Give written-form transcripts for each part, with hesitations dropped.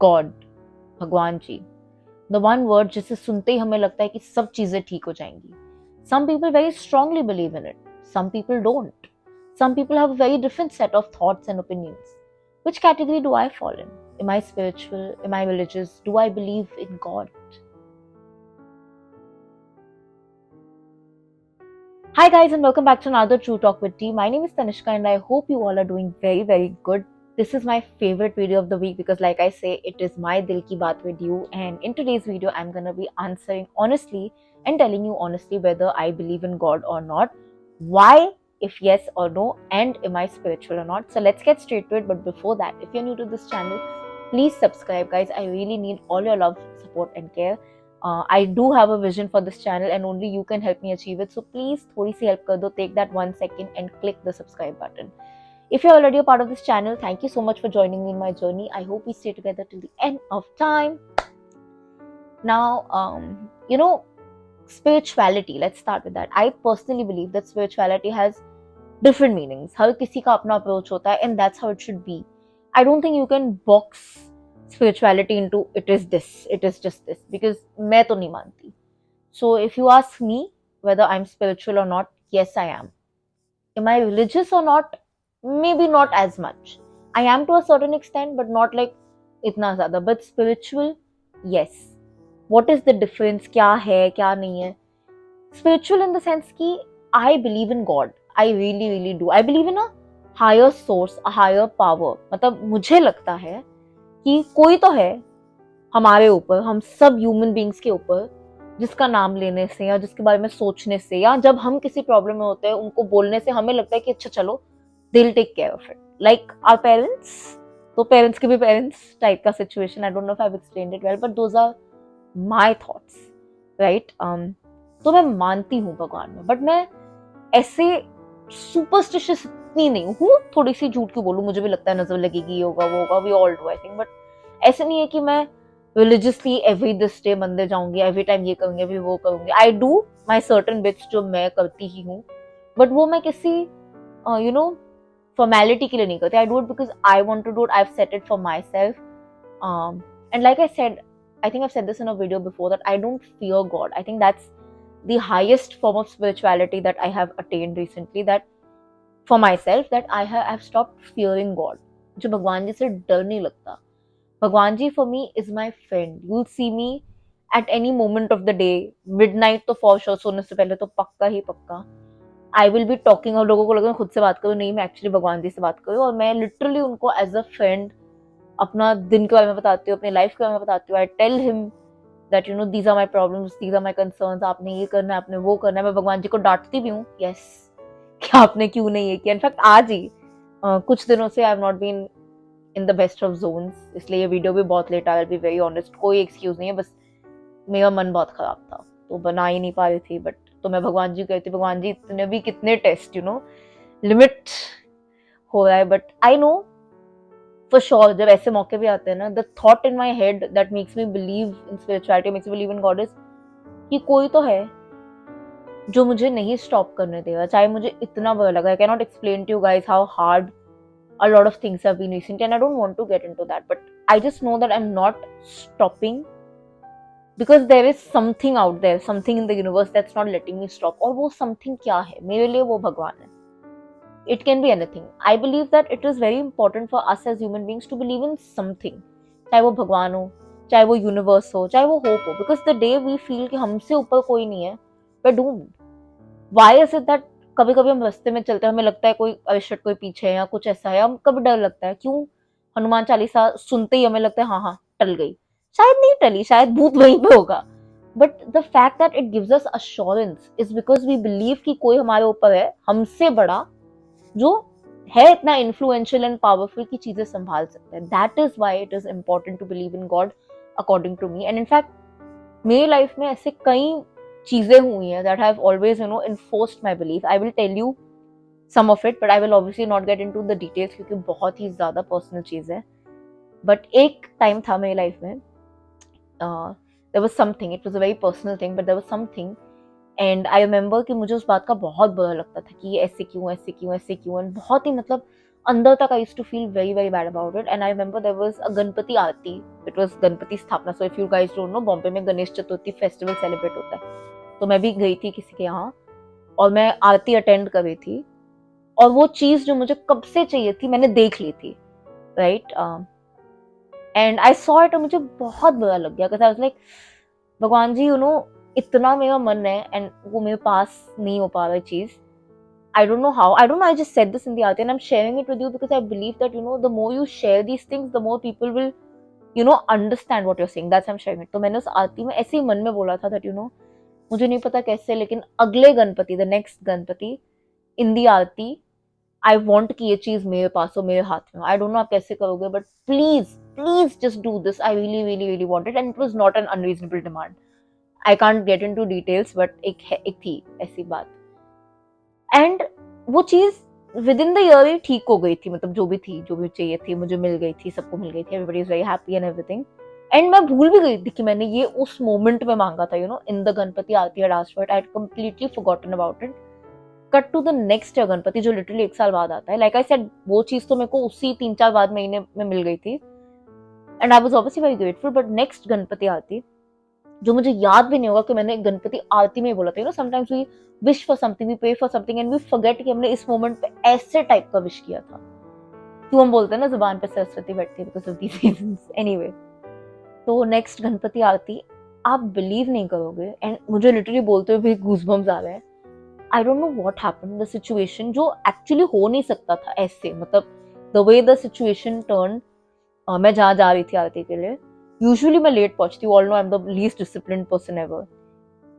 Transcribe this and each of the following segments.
God, भगवान जी, the one word जिसे सुनते ही हमें लगता है कि सब चीजें ठीक हो जाएंगी. Some people very strongly believe in it, some people don't. Some people have a very different set of thoughts and opinions. Which category do I fall in? Am I spiritual? Am I religious? Do I believe in God? Hi guys, and welcome back to another True Talk with T. My name is Tanishka and I hope you all are doing very, very good. This is my favorite video of the week because like I say, it is my Dil Ki Baat with you, and in today's video, I'm going to be answering honestly and telling you honestly whether I believe in God or not, why, if yes or no, and am I spiritual or not. So let's get straight to it. But before that, if you're new to this channel, please subscribe guys. I really need all your love, support and care. I do have a vision for this channel and only you can help me achieve it. So please थोड़ी सी help कर दो. Take that 1 second and click the subscribe button. If you're already a part of this channel, thank you so much for joining me in my journey. I hope we stay together till the end of time. Now, spirituality. Let's start with that. I personally believe that spirituality has different meanings. हर किसी का अपना approach होता है and that's how it should be. I don't think you can box spirituality into it is this, it is just this, because मैं तो नहीं मानती. So if you ask me whether I'm spiritual or not, yes I am. Am I religious or not? Maybe not as much. I am to a certain extent, but not like इतना ज़्यादा. But spiritual, yes. What is the difference? क्या है, क्या नहीं है? Spiritual in the sense कि I believe in God. I really, really do. I believe in a higher source, a higher power. मतलब मुझे लगता है कि कोई तो है हमारे ऊपर, हम सब ह्यूमन बींग्स के ऊपर, जिसका नाम लेने से या जिसके बारे में सोचने से या जब हम किसी प्रॉब्लम में होते हैं उनको बोलने से हमें लगता है कि अच्छा चलो they will take care of it. Like our parents, तो पेरेंट्स के भी पेरेंट्स टाइप का situation. I don't know if I have explained it well, but those are my thoughts, right. तो मैं मानती हूँ भगवान में, बट मैं ऐसे सुपरस्टिशियस इतनी नहीं हूँ. थोड़ी सी झूठ क्यों बोलूँ, मुझे भी लगता है नजर लगेगी, ये होगा वो होगा, we all do I think. But ऐसे नहीं है कि मैं रिलीजियसली एवरी दिस डे मंदिर जाऊंगी, एवरी टाइम ये करूंगी, एवरी वो करूंगी. I do my certain bits जो मैं करती ही हूँ, बट वो मैं किसी फॉर्मेलिटी के लिए नहीं करती. I do it because I want to do it. I have set it for myself. And like I said, I think I've said this in a video before, that I don't fear God. I think that's the highest form of spirituality that I have attained recently, that for myself, that I have stopped fearing God. मुझे भगवान जी से डर नहीं लगता. भगवान जी for me is my friend. You'll see me at any moment of the day. Midnight तो for sure, सोने से पहले तो पक्का ही पक्का. I will be talking, और लोगों को लगेगा खुद से बात करूँ, नहीं मैं एक्चुअली भगवान जी से बात करूँ, और मैं लिटरली उनको एज अ फ्रेंड अपना दिन के बारे में बताती हूँ, अपनी लाइफ के बारे में बताती हूँ. I tell him that these are my problems, these are my concerns, आपने ये करना है, आपने वो करना है. मैं भगवान जी को डांटती भी हूँ, यस, कि आपने क्यों नहीं ये किया. इनफैक्ट आज ही कुछ दिनों से I have not been in the best of zones, इसलिए ये वीडियो भी बहुत लेट आया. बी वेरी ऑनेस्ट, कोई एक्सक्यूज नहीं है, बस मेरा मन बहुत खराब था तो बना ही नहीं पा रही थी. बट तो मैं भगवान जी कहती, भगवान जी इतने भी कितने टेस्ट लिमिट हो रहा है. But I know for sure, जब ऐसे मौके भी आते हैं ना, the thought in my head that makes me believe in spirituality, makes me believe in God is कि कोई तो है जो मुझे नहीं स्टॉप करने देगा, चाहे मुझे इतना बुरा लगा. I cannot explain to you guys how hard a lot of things have been recently, and I don't want to get into that, but I just know that I'm not stopping because there is something out there, something in the universe that's not letting me stop. और वो something क्या है मेरे लिए? वो भगवान है. It can be anything. I believe that it is very important for us as human beings to believe in something. चाहे वो भगवान हो, चाहे वो यूनिवर्स हो, चाहे वो होप हो. Because the day we feel कि हमसे ऊपर कोई नहीं है, we're doomed. Why is it that कभी कभी हम रास्ते में चलते हैं, हमें लगता है कोई अरिशट कोई पीछे है या कुछ ऐसा है, हम कभी डर लगता है. क्यों? हनुमान चालीसा सुनते ही हमें लगता है हाँ हाँ टल गई. शायद नहीं टली, शायद भूत वहीं पे होगा. But the fact that it gives us assurance is because we believe कि कोई हमारे ऊपर है, हमसे बड़ा, जो है इतना इन्फ्लुएंशियल एंड पावरफुल की चीजें संभाल सकते हैं. That is why it is important to believe in God according to me. And in fact मेरी लाइफ में ऐसे कई चीजें हुई हैं that have always enforced my belief. I will tell you some of it, but I will obviously not get into the details क्योंकि बहुत ही ज्यादा पर्सनल चीज है. बट एक टाइम था मेरी लाइफ में, there was something, it was a very personal thing, but there was something. And I remember कि मुझे उस बात का बहुत बुरा लगता था कि ये ऐसे क्यों, ऐसे क्यों, ऐसे क्यों. एंड बहुत ही अंदर तक I used to feel very very bad about it. And I remember there was a Ganpati aarti. It was Ganpati sthapana. So if you guys don't know, Bombay में गणेश चतुर्थी फेस्टिवल सेलिब्रेट होता है. तो मैं भी गई थी किसी के यहाँ और मैं आरती अटेंड कर रही थी. और वो चीज जो मुझे कब से चाहिए थी मैंने देख ली थी, right. And I saw it और मुझे बहुत बुरा लग गया. आई वाज लाइक, भगवान जी, यू नो, इतना मेरा मन है एंड वो मेरे पास नहीं हो पा रहा है चीज. I don't know how. I don't know. I just said this in the Aarti and I'm sharing it with you because I believe that, you know, the more you share these things, the more people will, you know, understand what you're saying. That's why I'm sharing it. तो मैंने उस आरती में ऐसे ही मन में बोला था that, you know, मुझे नहीं पता कैसे, लेकिन अगले Ganpati, the next Ganpati, in the Aarti, I want कि ये चीज मेरे पास हो, मेरे हाथ में हो. I don't know आप कैसे करोगे, but please just do this. I really want it and it was not an unreasonable demand. I can't get into details, but एक थी ऐसी बात. एंड वो चीज विद इन द ईयर ही ठीक हो गई थी. मतलब जो भी चाहिए थी मुझे मिल गई थी, सबको मिल गई थी. Everybody is very happy and everything. And मैं भूल भी गई थी कि मैंने ये उस मोमेंट में मांगा था, you know, in the Ganpati aarti at asked for it. I had completely forgotten about it. Cut to the next year Ganpati, जो लिटरली 1 साल बाद आता है. लाइक आई सेड, वो चीज तो मेरे को उसी 3-4 बाद महीने में मिल गई थी. And I was obviously very grateful. But next Ganpati aarti, जो मुझे याद भी नहीं होगा कि मैंने गणपति आरती में बोला था. You know, sometimes we wish for something, we pray for something and we forget कि हमने इस मोमेंट पे ऐसे टाइप का विश किया था. क्यों हम बोलते हैं ना, जुबान पे सरस्वती बैठती है because of these reasons. Anyway, तो नेक्स्ट गणपति आरती, आप बिलीव नहीं करोगे एंड मुझे लिटरली बोलते हुए भी गूज़बम्स आ रहे हैं. आई don't know what happened. The situation जो एक्चुअली हो नहीं सकता था ऐसे, मतलब the way the situation turn. मैं जहाँ जा रही थी आरती के लिए, यूजुअली मैं लेट पहुंचती हूँ. All know I am the least disciplined person ever.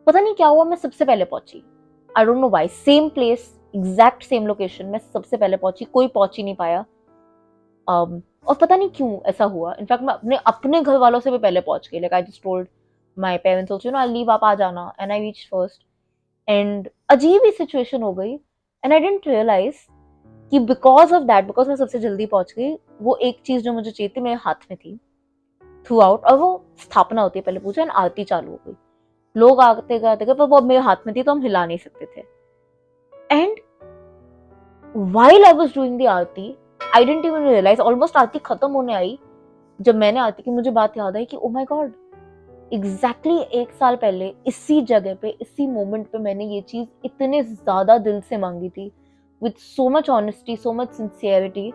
पता नहीं क्या हुआ, मैं सबसे पहले पहुंची. आई don't know why. Same place, exact same location, मैं सबसे पहले पहुंची. कोई पहुंच ही नहीं पाया. और पता नहीं क्यों ऐसा हुआ. इनफैक्ट मैं अपने घर वालों से भी पहले पहुंच गई. Like I just told my parents also, you know, I leave, आप आ जाना. And I reached first. And अजीब ही सिचुएशन हो गई. एंड आई डिडंट रियलाइज कि बिकॉज ऑफ दैट, बिकॉज मैं सबसे जल्दी पहुंच गई, वो एक चीज जो मुझे चाहिए थी मेरे हाथ में थी थ्रू आउट. और वो स्थापना होती है, पहले पूछा एंड आरती चालू हो गई. लोग आते गए पर वो मेरे हाथ में थी तो हम हिला नहीं सकते थे. And while I was doing the aarti, I didn't even realise, almost aarti खत्म होने आई जब मैंने आरती की, मुझे बात याद आई कि ओ माय गॉड, एग्जैक्टली 1 साल पहले इसी जगह पे, इसी मोमेंट पे मैंने ये चीज इतने ज्यादा दिल से मांगी थी, with so much honesty, so much sincerity.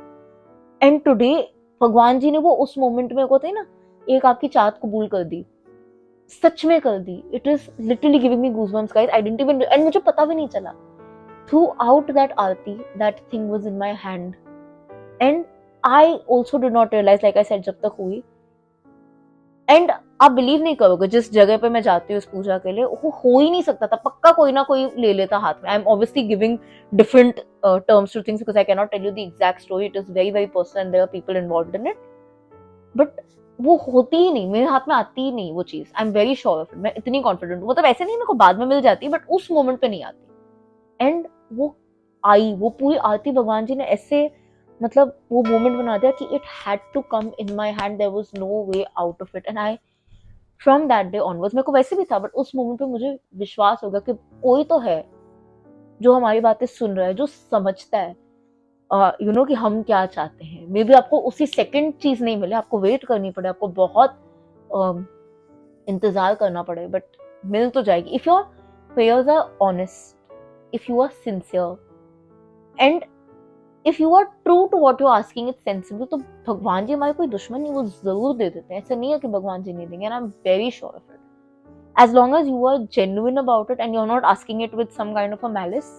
And today भगवान जी ने वो उस मोमेंट में, होता है ना, एक आपकी चाहत कबूल कर दी, सच में कर दी. It is literally giving me goosebumps guys. I didn't even, and मुझे पता भी नहीं चला. Throughout that aarti, that thing was in my hand. And I also did not realise, like I said, जब तक हुई. एंड आप बिलीव नहीं करोगे, जिस जगह पे मैं जाती हूँ इस पूजा के लिए, वो हो ही नहीं सकता था. पक्का कोई ना कोई ले लेता हाथ में. I am obviously giving different terms to things because I cannot tell you the exact story. It is very personal and there are people involved in it. But वो होती ही नहीं, मेरे हाथ में आती ही नहीं वो चीज. I am very sure of it. मैं इतनी कॉन्फिडेंट हूँ. मतलब ऐसे नहीं मेरे को बाद में मिल जाती, बट उस मोमेंट पे नहीं आती. एंड वो आई, वो पूरी आरती भगवान जी ने ऐसे, मतलब वो मोमेंट बना दिया कि it had to come in my hand. There was no way out of it. And I, from that day onwards, मेरे को वैसे भी था, बट उस मोमेंट पे मुझे विश्वास होगा कि कोई तो है जो हमारी बातें सुन रहा है, जो समझता है, यू नो, कि हम क्या चाहते हैं. मे बी आपको उसी सेकंड चीज नहीं मिले, आपको वेट करनी पड़े, आपको बहुत इंतजार करना पड़े, बट मिल तो जाएगी. If your prayers are honest, if you are sincere, and if you are true to what you are asking, it's sensible, तो भगवान जी हमारे कोई दुश्मन नहीं, वो जरूर दे देते हैं. ऐसा नहीं है कि भगवान जी नहीं देंगे. And I am very sure of it. As long as you are genuine about it and you're not asking it with some kind of a malice,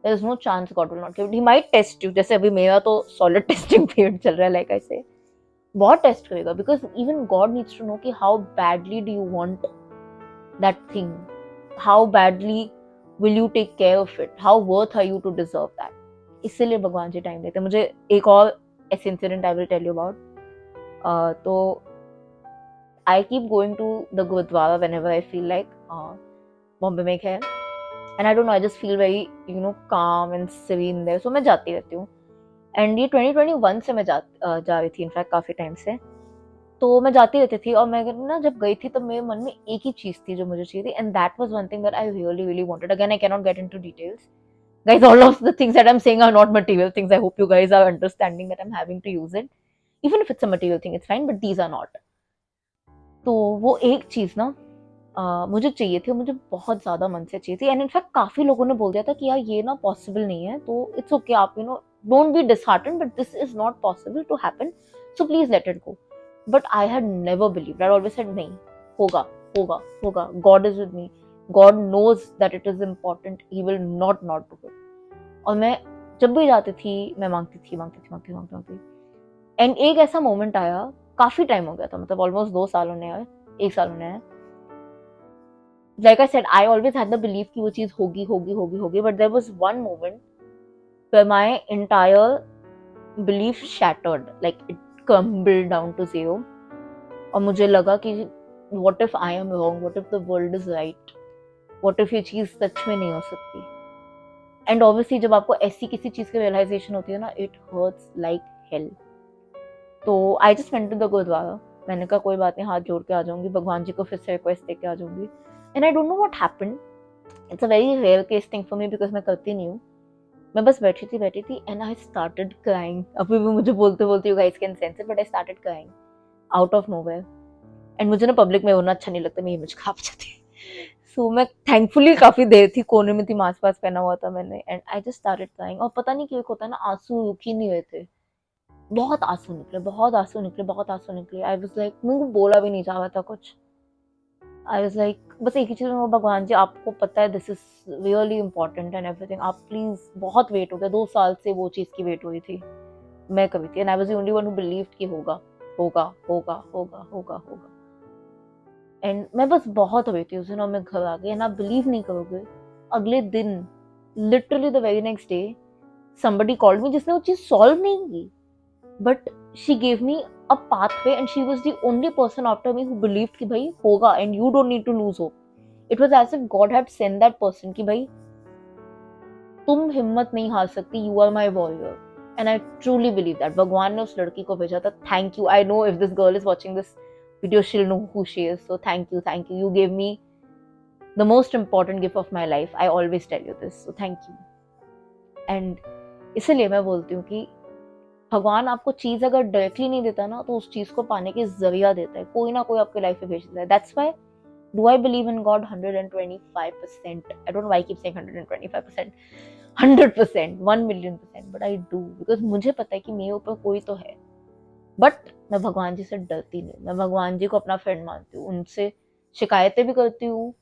there is no chance God will not give it. He might test you. जैसे अभी मेरा तो solid testing period चल रहा है, like I say. बहुत test करेगा, because even God needs to know कि how badly do you want that thing, how badly will you take care of it, how worth are you to deserve that. इसीलिए भगवान जी time देते हैं. मुझे एक और ऐसे incident I will tell you about. तो I keep going to the Gurudwara whenever I feel like. Bombay में है, and I don't know, I just feel very, you know, calm and serene there. So मैं जाती रहती हूँ. And ये 2021 से मैं जा रही थी, इनफैक्ट काफी टाइम से. तो मैं जाती रहती थी, और मैं ना जब गई थी तब मेरे मन में एक ही चीज थी जो मुझे चाहिए थी, and that was one thing that I really wanted. Again, I cannot get into details. Guys, all of the things that I'm saying are not material things. I hope you guys are understanding that I'm having to use it. Even if it's a material thing, it's fine, but these are not. तो वो एक चीज़ ना मुझे चाहिए थी, मुझे बहुत ज़्यादा मन से चाहिए थी, एंड इनफैक्ट काफ़ी लोगों ने बोल दिया था कि यार ये ना पॉसिबल नहीं है, तो इट्स ओके, आप don't be dishearten, but this is not possible to happen, so please let it go. But I had never believed, I always said नहीं, होगा होगा होगा, God is with me, God knows that it is important, he will not do it. और मैं जब भी जाती थी मैं मांगती. एंड एक ऐसा मोमेंट आया, काफी टाइम हो गया था, मतलब ऑलमोस्ट 2 साल होने आए, 1 साल होने आए. Like I said, I always had the belief कि वो चीज होगी, but there was one moment where my entire belief shattered, like it crumbled down to zero. और मुझे लगा कि what if I am wrong, what if the world is right, what if ये चीज सच में नहीं हो सकती. एंड ऑब्वियसली जब आपको ऐसी किसी चीज की रियलाइजेशन होती है ना, इट हर्ट्स लाइक हेल. तो I just went to the gurdwara. मैंने कहा कोई बात नहीं, हाथ जोड़ के आ जाऊंगी, भगवान जी को फिर से रिक्वेस्ट दे के आ जाऊंगी. And I don't know what happened, it's a very rare case thing for me because मैं करती नहीं हूँ. मैं बस बैठी थी एंड आई स्टार्टेड क्राइंग. अभी भी मुझे बोलते बोलते you guys can sense it, but I started crying out of nowhere. And मुझे ना पब्लिक में होना अच्छा नहीं लगता, मेरी इमेज खराब जाती है. सो मैं थैंकफुली काफी देर थी कोने में थी, मास्क वास्क पहना हुआ था मैंने, and I just started crying. और पता नहीं क्यों होता है ना, आंसू रुक ही नहीं हुए थे, बहुत आंसू निकले. आई वाज लाइक, मेरे को बोला भी नहीं जा रहा था कुछ. आई वाज लाइक, बस एक ही चीज में, भगवान जी आपको पता है this is really important and everything, आप प्लीज, बहुत वेट हो गया, 2 साल से वो चीज की वेट हुई थी, मैं कभी थी, and I was the only one who believed कि होगा होगा होगा होगा होगा होगा. एंड मैं बस बहुत हुई थी उस दिन, और मैं घर आ गई. एंड आप बिलीव नहीं करोगे, अगले दिन, literally the very next day, somebody called me जिसने वो चीज सॉल्व नहीं की, but she gave me a pathway and she was the only person after me who believed कि भाई होगा and you don't need to lose hope. It was as if God had sent that person कि भाई तुम हिम्मत नहीं हार सकती, you are my warrior. And I truly believe that भगवान ने उस लड़की को भेजा था. Thank you. I know if this girl is watching this video, she'll know who she is. So thank you. You gave me the most important gift of my life. I always tell you this. So thank you. And इसलिए मैं बोलती हूँ कि भगवान आपको चीज अगर directly नहीं देता ना, तो उस चीज को पाने के जरिया देता है, कोई ना कोई आपके लाइफ में भेज देता है. That's why do I believe in God 125%. I don't know why keep saying 125%, 100%, 1,000,000%, but I do, because मुझे पता है कि मेरे ऊपर कोई तो है. बट मैं भगवान जी से डरती नहीं, मैं भगवान जी को अपना फ्रेंड मानती हूँ, उनसे शिकायतें भी करती हूँ,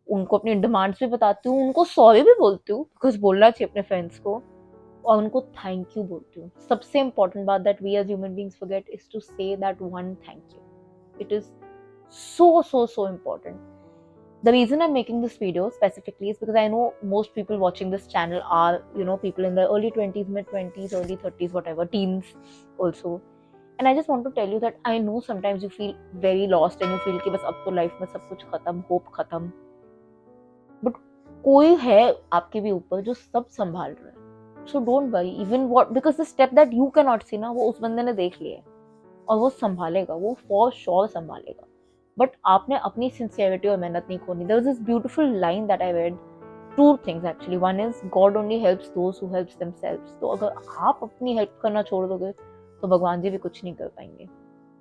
उनको अपनी डिमांड्स भी बताती हूँ, उनको सॉरी भी बोलती हूँ, बिकॉज बोलना चाहिए अपने फ्रेंड्स को, और उनको थैंक यू बोलती हूँ. सबसे इंपॉर्टेंट बात that we as human beings forget is to say that one thank you. It is so important. The reason I'm making this video specifically is because I know most people watching this channel are people in their early 20s, mid 20s, early 30s, whatever, teens also. And I just want to tell you that I know sometimes you feel very lost and you feel कि बस अब तो life में सब कुछ खत्म, hope खत्म, but कोई है आपके भी ऊपर जो सब संभाल रहा है. So don't worry, even what, because the step that you cannot see ना, वो उस बंदे ने देख लिया है और वो संभालेगा, वो for sure संभालेगा. बट आपने अपनी सिंसियरिटी और मेहनत नहीं खोनी. There was this beautiful line that I read. Two things actually. One is God only helps those who helps themselves. तो अगर आप अपनी हेल्प करना छोड़ दोगे तो भगवान जी भी कुछ नहीं कर पाएंगे.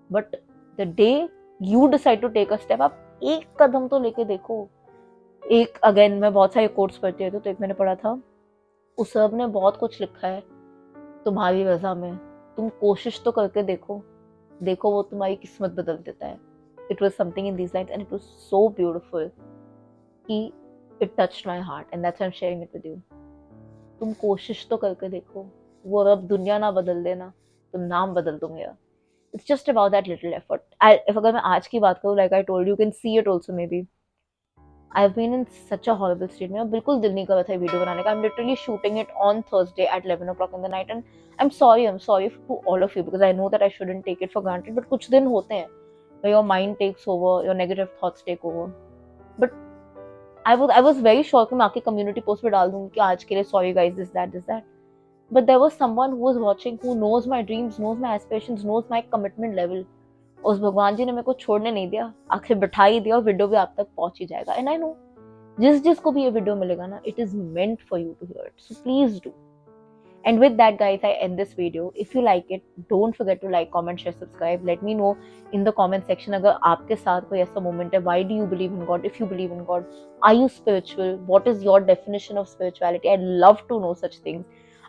But the day you decide to take a step, आप एक कदम तो लेके देखो. एक, अगेन मैं बहुत सारे कोट्स पढ़ती रहती हूँ, तो एक मैंने पढ़ा था, उस सब ने बहुत कुछ लिखा है तुम्हारी रजा में, तुम कोशिश तो करके देखो, देखो वो तुम्हारी किस्मत बदल देता है. It was something in these lines and it was so beautiful कि it touched my heart and that's why I am sharing it with you. तुम कोशिश तो करके देखो, वो रब दुनिया ना बदल देना, तुम नाम बदल दो मेरा. It's just about that little effort. अगर मैं आज की बात करूँ, like I told you can see it also may be, I've been in such a horrible state. मेरा बिल्कुल दिल नहीं कर रहा था वीडियो बनाने का. I'm literally shooting it on Thursday at 11 o'clock in the night and I'm sorry to all of you because I know that I shouldn't take it for granted. But कुछ दिन होते हैं where your mind takes over, your negative thoughts take over. But I was very sure कि मैं आके community post पे डाल दूँगी कि आज के लिए sorry guys, this that. But there was someone who was watching who knows my dreams, knows my aspirations, knows my commitment level. उस भगवान जी ने मेरे को छोड़ने नहीं दिया, आखिर बिठा ही दिया और वीडियो भी आप तक पहुंच ही जाएगा. एंड आई नो जिसको भी ये वीडियो मिलेगा ना, it is meant for you to hear it. So please do. And with that, guys, I end this video. If you like it, don't forget to like, comment, share, subscribe. Let me know in the comment section अगर आपके साथ कोई ऐसा moment है. Why do you believe in God? If you believe in God, are you spiritual? What is your definition of spirituality? I'd love to know such things.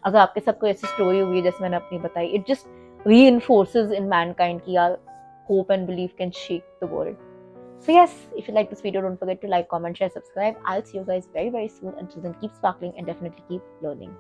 अगर आपके साथ कोई ऐसी story हुई है जैसे मैंने अपनी बताई, it just reinforces in mankind कि यार hope and belief can shake the world. So yes, if you like this video, don't forget to like, comment, share, subscribe. I'll see you guys very, very soon. Until then, keep sparkling and definitely keep learning.